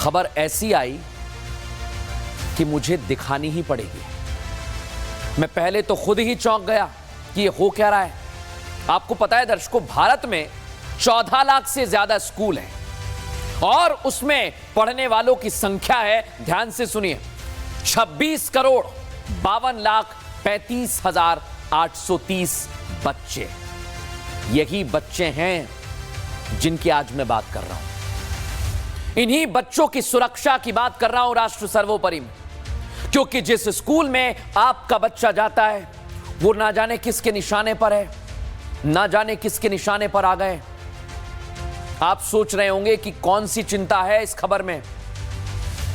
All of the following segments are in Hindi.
खबर ऐसी आई कि मुझे दिखानी ही पड़ेगी। मैं पहले तो खुद ही चौंक गया कि ये हो क्या रहा है। आपको पता है दर्शकों, भारत में 14 लाख से ज्यादा स्कूल हैं और उसमें पढ़ने वालों की संख्या है, ध्यान से सुनिए, 26 करोड़ 52 लाख 35 हजार 830 बच्चे। यही बच्चे हैं जिनकी आज मैं बात कर रहा हूं। इन्हीं बच्चों की सुरक्षा की बात कर रहा हूं राष्ट्र सर्वोपरि में, क्योंकि जिस स्कूल में आपका बच्चा जाता है वो ना जाने किसके निशाने पर है, ना जाने किसके निशाने पर आ गए। आप सोच रहे होंगे कि कौन सी चिंता है इस खबर में।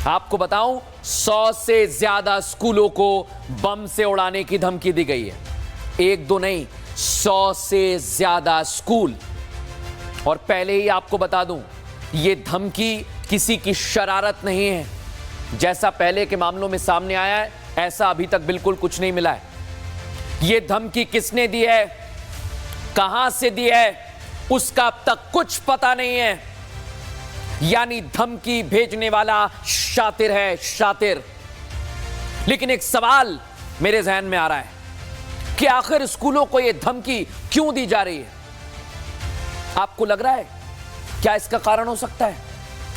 आपको बताऊं, 100 से ज्यादा स्कूलों को बम से उड़ाने की धमकी दी गई है। एक दो नहीं, 100 से ज्यादा स्कूल। और पहले ही आपको बता दूं, यह धमकी किसी की शरारत नहीं है। जैसा पहले के मामलों में सामने आया है, ऐसा अभी तक बिल्कुल कुछ नहीं मिला है। यह धमकी किसने दी है, कहां से दी है, उसका अब तक कुछ पता नहीं है। यानी धमकी भेजने वाला शातिर है, शातिर। लेकिन एक सवाल मेरे जहन में आ रहा है कि आखिर स्कूलों को यह धमकी क्यों दी जा रही है। आपको लग रहा है क्या इसका कारण हो सकता है?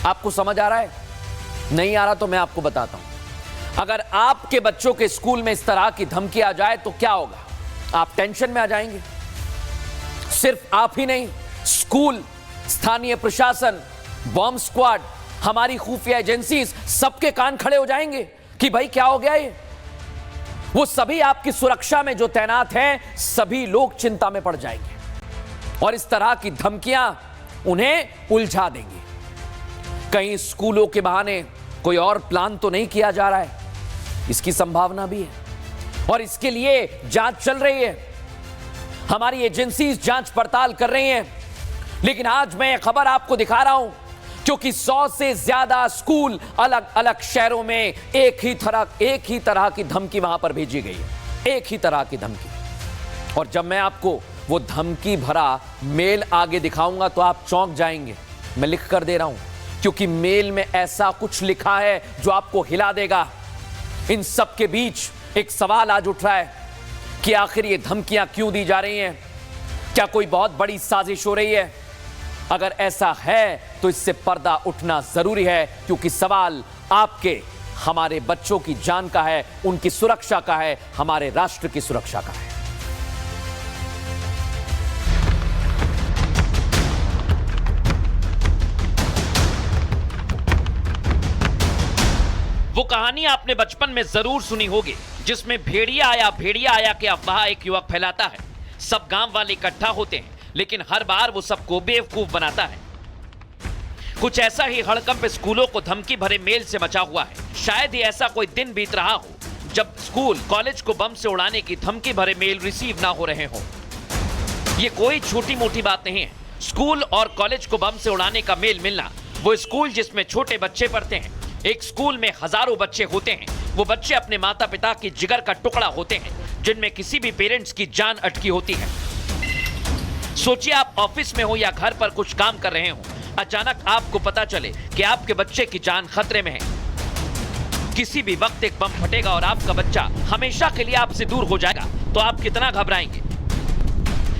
आपको समझ आ रहा है? नहीं आ रहा तो मैं आपको बताता हूं। अगर आपके बच्चों के स्कूल में इस तरह की धमकी आ जाए तो क्या होगा? आप टेंशन में आ जाएंगे। सिर्फ आप ही नहीं, स्कूल, स्थानीय प्रशासन, बॉम्ब स्क्वाड, हमारी खुफिया एजेंसीज, सबके कान खड़े हो जाएंगे कि भाई क्या हो गया ये। वो सभी आपकी सुरक्षा में जो तैनात हैं, सभी लोग चिंता में पड़ जाएंगे और इस तरह की धमकियां उन्हें उलझा देंगी। कहीं स्कूलों के बहाने कोई और प्लान तो नहीं किया जा रहा है, इसकी संभावना भी है और इसके लिए जांच चल रही है। हमारी एजेंसीज जांच पड़ताल कर रही हैं। लेकिन आज मैं यह खबर आपको दिखा रहा हूं क्योंकि 100 से ज्यादा स्कूल अलग अलग शहरों में एक ही तरह की धमकी वहां पर भेजी गई है, एक ही तरह की धमकी। और जब मैं आपको वो धमकी भरा मेल आगे दिखाऊंगा तो आप चौंक जाएंगे। मैं लिख कर दे रहा हूं क्योंकि मेल में ऐसा कुछ लिखा है जो आपको हिला देगा। इन सब के बीच एक सवाल आज उठ रहा है कि आखिर ये धमकियां क्यों दी जा रही हैं? क्या कोई बहुत बड़ी साजिश हो रही है? अगर ऐसा है तो इससे पर्दा उठना जरूरी है, क्योंकि सवाल आपके, हमारे बच्चों की जान का है, उनकी सुरक्षा का है, हमारे राष्ट्र की सुरक्षा का है। वो कहानी आपने बचपन में जरूर सुनी होगी जिसमें भेड़िया आया के अफवाह एक युवक फैलाता है। सब गांव वाले इकट्ठा होते हैं, लेकिन हर बार वो सबको बेवकूफ बनाता है। कुछ ऐसा ही हड़कंप स्कूलों को धमकी भरे मेल से मचा हुआ है। शायद ही ऐसा कोई दिन बीत रहा हो जब स्कूल कॉलेज को बम से उड़ाने की धमकी भरे मेल रिसीव ना हो रहे हो। ये कोई छोटी मोटी बात नहीं है। स्कूल और कॉलेज को बम से उड़ाने का मेल मिलना, वो स्कूल जिसमें छोटे बच्चे पढ़ते हैं, एक स्कूल में हजारों बच्चे होते हैं। वो बच्चे अपने माता पिता की जिगर का टुकड़ा होते हैं, जिनमें किसी भी पेरेंट्स की जान अटकी होती है। सोचिए, आप ऑफिस में हो या घर पर कुछ काम कर रहे हो, अचानक आपको पता चले कि आपके बच्चे की जान खतरे में है। किसी भी वक्त एक बम फटेगा और आपका बच्चा हमेशा के लिए आपसे दूर हो जाएगा, तो आप कितना घबराएंगे।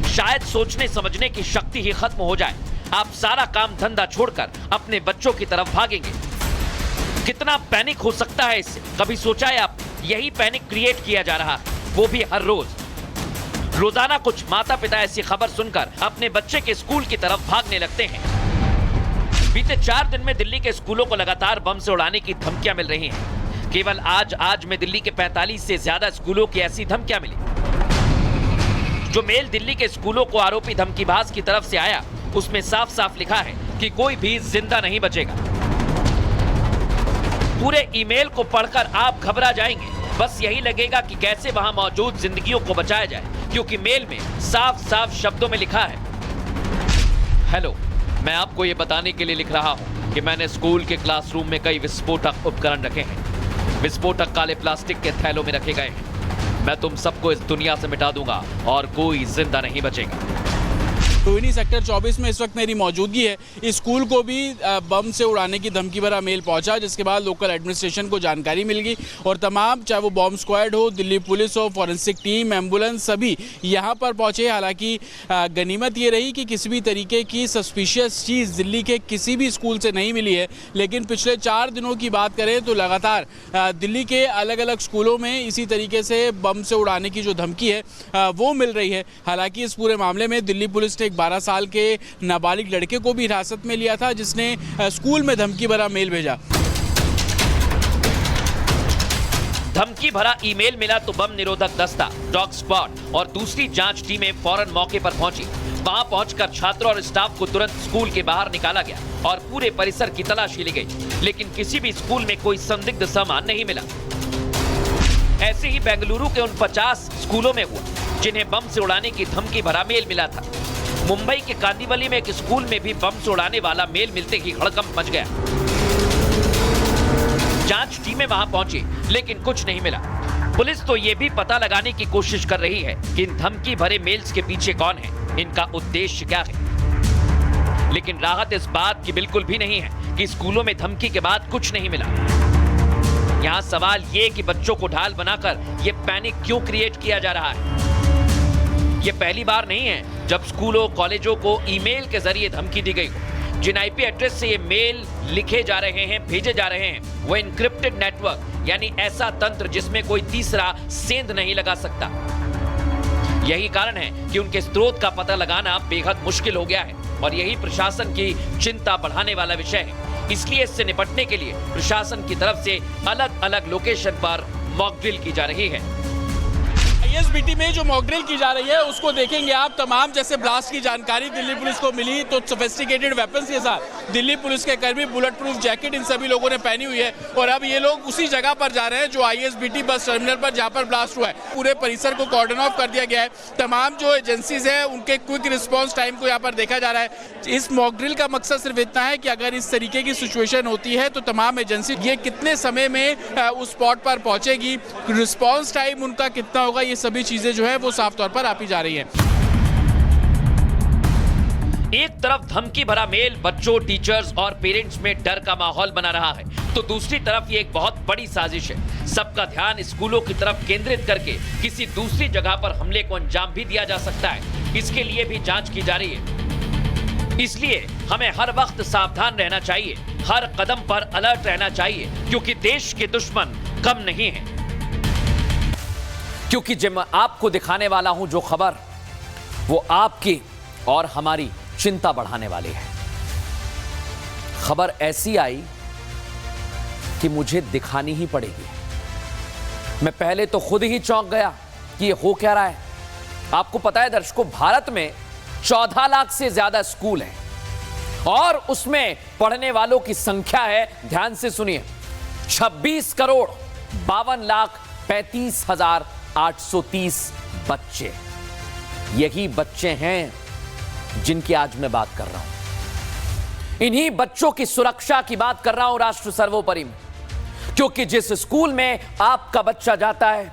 शायद सोचने समझने की शक्ति ही खत्म हो जाए। आप सारा काम धंधा छोड़कर अपने बच्चों की तरफ भागेंगे। कितना पैनिक हो सकता है इससे, कभी सोचा है आप? यही पैनिक क्रिएट किया जा रहा है, वो भी हर रोज। रोजाना कुछ माता पिता ऐसी खबर सुनकर अपने बच्चे के स्कूल की तरफ भागने लगते हैं। बीते 4 दिन में दिल्ली के स्कूलों को लगातार बम से उड़ाने की धमकियां मिल रही हैं। केवल आज में दिल्ली के 45 से ज्यादा स्कूलों की ऐसी धमकियां मिली। जो मेल दिल्ली के स्कूलों को आरोपी धमकीबाज की तरफ से आया, उसमें साफ साफ लिखा है कि कोई भी जिंदा नहीं बचेगा। पूरे ईमेल को पढ़कर आप घबरा जाएंगे। बस यही लगेगा कि कैसे वहां मौजूद जिंदगियों को बचाया जाए, क्योंकि मेल में साफ साफ शब्दों में लिखा है, हेलो, मैं आपको यह बताने के लिए लिख रहा हूं कि मैंने स्कूल के क्लासरूम में कई विस्फोटक उपकरण रखे हैं। विस्फोटक काले प्लास्टिक के थैलों में रखे गए हैं। मैं तुम सबको इस दुनिया से मिटा दूंगा और कोई जिंदा नहीं बचेगा। रोहिणी सेक्टर 24 में इस वक्त मेरी मौजूदगी है। इस स्कूल को भी बम से उड़ाने की धमकी भरा मेल पहुंचा, जिसके बाद लोकल एडमिनिस्ट्रेशन को जानकारी मिल गई और तमाम, चाहे वो बॉम्ब स्क्वाड हो, दिल्ली पुलिस हो, फॉरेंसिक टीम, एम्बुलेंस, सभी यहाँ पर पहुंचे। हालांकि गनीमत ये रही कि किसी भी तरीके की सस्पिशियस चीज़ दिल्ली के किसी भी स्कूल से नहीं मिली है। लेकिन पिछले 4 दिनों की बात करें तो लगातार दिल्ली के अलग अलग स्कूलों में इसी तरीके से बम से उड़ाने की जो धमकी है वो मिल रही है। हालांकि इस पूरे मामले में दिल्ली पुलिस ने 12 साल के नाबालिग लड़के को भी हिरासत में लिया था, जिसने स्कूल में धमकी भरा मेल भेजा। धमकी भरा ईमेल मिला तो बम निरोधक दस्ता, डॉग स्क्वाड और दूसरी जांच टीमें फौरन मौके पर पहुंची। वहां पहुंचकर छात्रों और स्टाफ को तुरंत स्कूल के बाहर निकाला गया और पूरे परिसर की तलाशी ली गई, लेकिन किसी भी स्कूल में कोई संदिग्ध सामान नहीं मिला। ऐसे ही बेंगलुरु के उन 50 स्कूलों में हुआ जिन्हें बम से उड़ाने की धमकी भरा मेल मिला था। मुंबई के कांदिवली में एक स्कूल में भी बम से उड़ाने वाला मेल मिलते ही हड़कंप मच गया। जांच टीमें वहां पहुंची लेकिन कुछ नहीं मिला। पुलिस तो ये भी पता लगाने की कोशिश कर रही है कि इन धमकी भरे मेल्स के पीछे कौन है, इनका उद्देश्य क्या है। लेकिन राहत इस बात की बिल्कुल भी नहीं है कि स्कूलों में धमकी के बाद कुछ नहीं मिला। यहाँ सवाल ये कि बच्चों को ढाल बनाकर ये पैनिक क्यों क्रिएट किया जा रहा है। ये पहली बार नहीं है जब स्कूलों कॉलेजों को ईमेल के जरिए धमकी दी गई हो। जिन आईपी एड्रेस से ये मेल लिखे जा रहे हैं, भेजे जा रहे हैं, वो एनक्रिप्टेड नेटवर्क, यानी ऐसा तंत्र जिसमें कोई तीसरा सेंध नहीं लगा सकता। यही कारण है कि उनके स्रोत का पता लगाना बेहद मुश्किल हो गया है और यही प्रशासन की चिंता बढ़ाने वाला विषय है। इसलिए इससे निपटने के लिए प्रशासन की तरफ से अलग अलग लोकेशन पर मॉक ड्रिल की जा रही है। आईएसबीटी में जो मॉक ड्रिल की जा रही है उसको देखेंगे आप। तमाम जैसे ब्लास्ट की जानकारी दिल्ली पुलिस को मिली तो सोफिस्टिकेटेड वेपन्स के साथ दिल्ली पुलिस के कर्मी बुलेट प्रूफ जैकेट इन सभी लोगों ने पहनी हुई है और अब ये लोग उसी जगह पर जा रहे हैं जो आईएसबीटी बस टर्मिनल पर जहां पर ब्लास्ट हुआ है। पूरे परिसर को कॉर्डन ऑफ कर दिया गया है। तमाम जो एजेंसीज है उनके क्विक रिस्पॉन्स टाइम को यहाँ पर देखा जा रहा है। इस मॉक ड्रिल का मकसद सिर्फ इतना है कि अगर इस तरीके की सिचुएशन होती है तो तमाम एजेंसी ये कितने समय में उस स्पॉट पर पहुंचेगी, रिस्पॉन्स टाइम उनका कितना होगा, ये सभी चीजें जो है वो साफ तौर पर आपी जा रही है। एक तरफ धमकी भरा मेल बच्चों, टीचर्स और पेरेंट्स में डर का माहौल बना रहा है, तो दूसरी तरफ ये एक बहुत बड़ी साजिश है। सबका ध्यान स्कूलों की तरफ केंद्रित करके किसी दूसरी जगह पर हमले को अंजाम भी दिया जा सकता है। इसके लिए भी जांच की जा रही है। इसलिए हमें हर वक्त सावधान रहना चाहिए, हर कदम पर अलर्ट रहना चाहिए, क्योंकि देश के दुश्मन कम नहीं है। क्योंकि जब मैं आपको दिखाने वाला हूं जो खबर, वो आपकी और हमारी चिंता बढ़ाने वाली है। खबर ऐसी आई कि मुझे दिखानी ही पड़ेगी। मैं पहले तो खुद ही चौंक गया कि ये हो क्या रहा है। आपको पता है दर्शकों, भारत में 14 लाख से ज्यादा स्कूल हैं और उसमें पढ़ने वालों की संख्या है, ध्यान से सुनिए, 26 करोड़ 52 लाख 35,830 बच्चे। यही बच्चे हैं जिनकी आज मैं बात कर रहा हूं। इन्हीं बच्चों की सुरक्षा की बात कर रहा हूं राष्ट्र सर्वोपरि में, क्योंकि जिस स्कूल में आपका बच्चा जाता है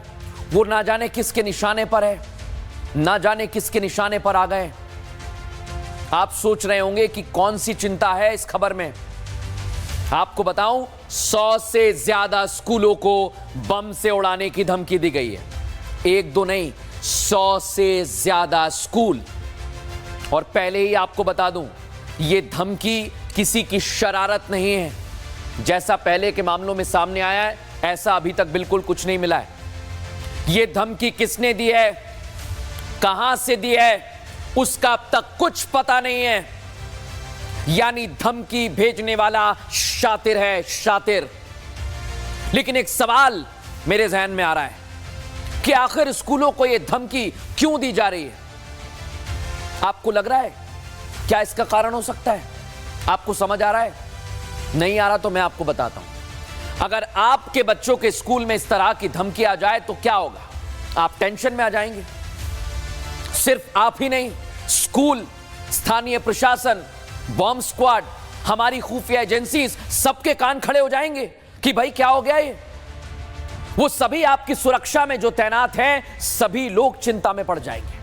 वो ना जाने किसके निशाने पर है, ना जाने किसके निशाने पर आ गए। आप सोच रहे होंगे कि कौन सी चिंता है इस खबर में। आपको बताऊं, 100 से ज्यादा स्कूलों को बम से उड़ाने की धमकी दी गई है। एक दो नहीं, 100 से ज्यादा स्कूल। और पहले ही आपको बता दूं, यह धमकी किसी की शरारत नहीं है। जैसा पहले के मामलों में सामने आया है, ऐसा अभी तक बिल्कुल कुछ नहीं मिला है। यह धमकी किसने दी है, कहां से दी है, उसका अब तक कुछ पता नहीं है। यानी धमकी भेजने वाला शातिर है, शातिर। लेकिन एक सवाल मेरे जहन में आ रहा है कि आखिर स्कूलों को यह धमकी क्यों दी जा रही है। आपको लग रहा है क्या इसका कारण हो सकता है? आपको समझ आ रहा है? नहीं आ रहा तो मैं आपको बताता हूं। अगर आपके बच्चों के स्कूल में इस तरह की धमकी आ जाए तो क्या होगा? आप टेंशन में आ जाएंगे। सिर्फ आप ही नहीं, स्कूल, स्थानीय प्रशासन, बॉम्ब स्क्वाड, हमारी खुफिया एजेंसीज, सबके कान खड़े हो जाएंगे कि भाई क्या हो गया ये। वो सभी आपकी सुरक्षा में जो तैनात हैं, सभी लोग चिंता में पड़ जाएंगे।